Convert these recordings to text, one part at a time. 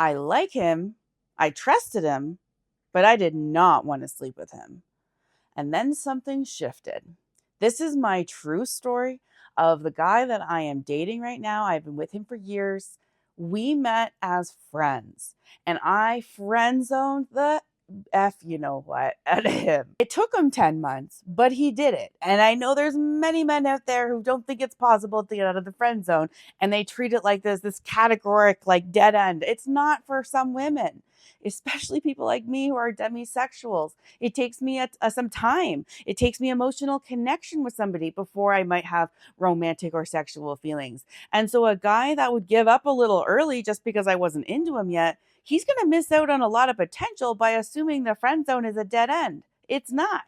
I like him, I trusted him, but I did not want to sleep with him. And then something shifted. This is my true story of the guy that I am dating right now. I've been with him for years. We met as friends, and I friend zoned the F you know what out of him. It took him 10 months, but he did it. And I know there's many men out there who don't think it's possible to get out of the friend zone, and they treat it like this categoric like dead end. It's not for some women, especially people like me who are demisexuals. It takes me some time. It takes me emotional connection with somebody before I might have romantic or sexual feelings. And so a guy that would give up a little early just because I wasn't into him yet, he's going to miss out on a lot of potential by assuming the friend zone is a dead end. It's not.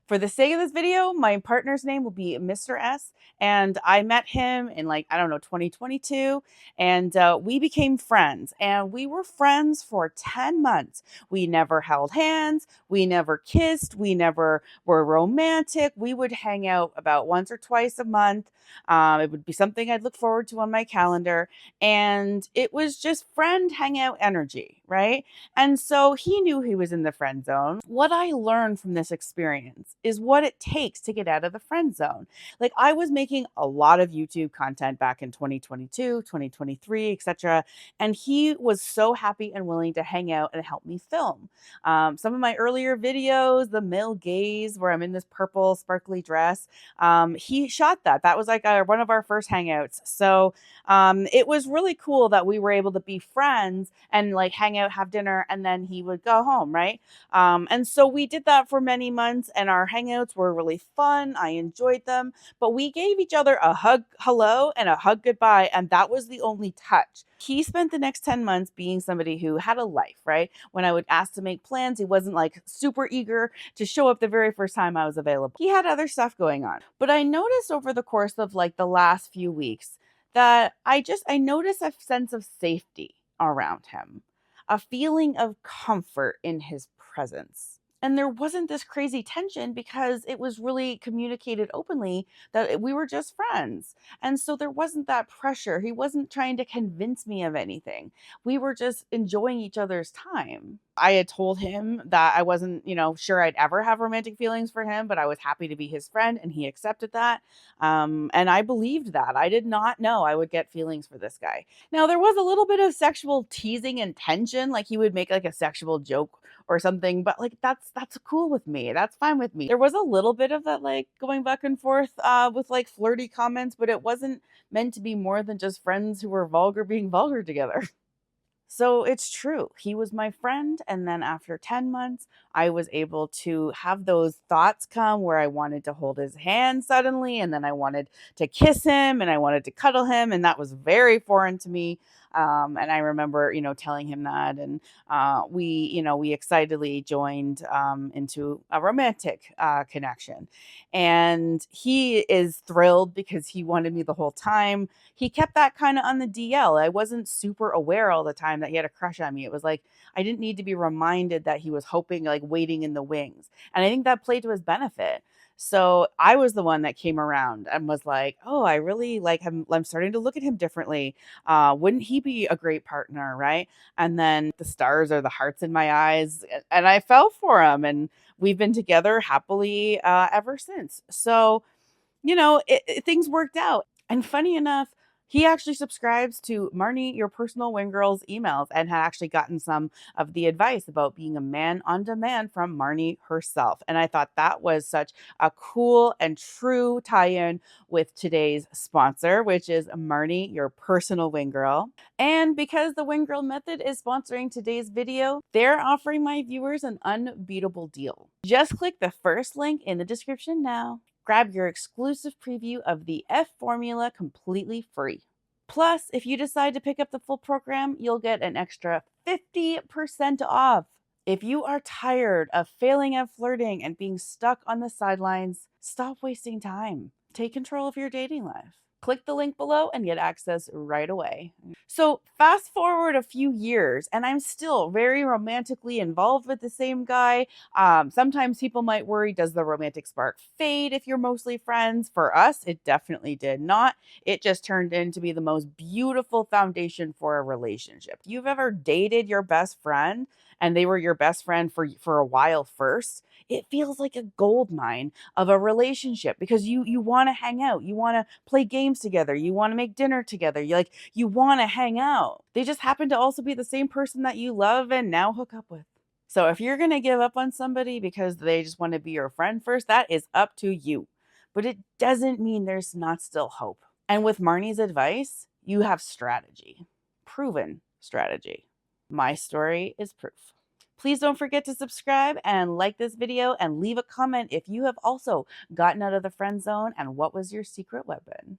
For the sake of this video, my partner's name will be Mr. S. And I met him in like, I don't know, 2022. And we became friends. And we were friends for 10 months. We never held hands. We never kissed. We never were romantic. We would hang out about once or twice a month. It would be something I'd look forward to on my calendar. And it was just friend hangout energy, right? And so he knew he was in the friend zone. What I learned from this experience is what it takes to get out of the friend zone. Like I was making a lot of YouTube content back in 2022, 2023, etc. And he was so happy and willing to hang out and help me film. Some of my earlier videos, the male gaze, where I'm in this purple sparkly dress, he shot that. That was like one of our first hangouts. So it was really cool that we were able to be friends and like hang out, have dinner, and then he would go home, right? And so we did that for many months, and our hangouts were really fun. I enjoyed them, but we gave each other a hug hello and a hug goodbye, and that was the only touch. He spent the next 10 months being somebody who had a life, right? When I would ask to make plans, he wasn't like super eager to show up the very first time I was available. He had other stuff going on. But I noticed over the course of like the last few weeks that I noticed a sense of safety around him, a feeling of comfort in his presence. And there wasn't this crazy tension because it was really communicated openly that we were just friends. And so there wasn't that pressure. He wasn't trying to convince me of anything. We were just enjoying each other's time. I had told him that I wasn't, sure I'd ever have romantic feelings for him, but I was happy to be his friend, and he accepted that. And I believed that. I did not know I would get feelings for this guy. Now, there was a little bit of sexual teasing and tension, like he would make like a sexual joke or something, but like that's cool with me. That's fine with me. There was a little bit of that like going back and forth with like flirty comments, but it wasn't meant to be more than just friends who were vulgar being vulgar together. So it's true. He was my friend. And then after 10 months, I was able to have those thoughts come where I wanted to hold his hand suddenly. And then I wanted to kiss him and I wanted to cuddle him. And that was very foreign to me. And I remember, telling him that. And we excitedly joined into a romantic connection. And he is thrilled because he wanted me the whole time. He kept that kind of on the DL. I wasn't super aware all the time that he had a crush on me. It was like I didn't need to be reminded that he was hoping, like waiting in the wings. And I think that played to his benefit. So I was the one that came around and was like, oh, I really like him. I'm starting to look at him differently. Wouldn't he be a great partner? Right. And then the stars or the hearts in my eyes. And I fell for him. And we've been together happily ever since. So, things worked out. And funny enough, he actually subscribes to Marnie, Your Personal Wing Girl's emails, and had actually gotten some of the advice about being a man on demand from Marnie herself. And I thought that was such a cool and true tie-in with today's sponsor, which is Marnie, Your Personal Wing Girl. And because the Wing Girl Method is sponsoring today's video, they're offering my viewers an unbeatable deal. Just click the first link in the description now. Grab your exclusive preview of the F formula completely free. Plus, if you decide to pick up the full program, you'll get an extra 50% off. If you are tired of failing at flirting and being stuck on the sidelines, stop wasting time. Take control of your dating life. Click the link below and get access right away. So, fast forward a few years, and I'm still very romantically involved with the same guy. Sometimes people might worry, does the romantic spark fade if you're mostly friends? For us, it definitely did not. It just turned into be the most beautiful foundation for a relationship. You've ever dated your best friend and they were your best friend for a while first? It feels like a gold mine of a relationship because you want to hang out, you want to play games together, you want to make dinner together, you want to hang out. They just happen to also be the same person that you love and now hook up with. So if you're going to give up on somebody because they just want to be your friend first, that is up to you. But it doesn't mean there's not still hope. And with Marnie's advice, you have strategy. Proven strategy. My story is proof. Please don't forget to subscribe and like this video and leave a comment if you have also gotten out of the friend zone and what was your secret weapon.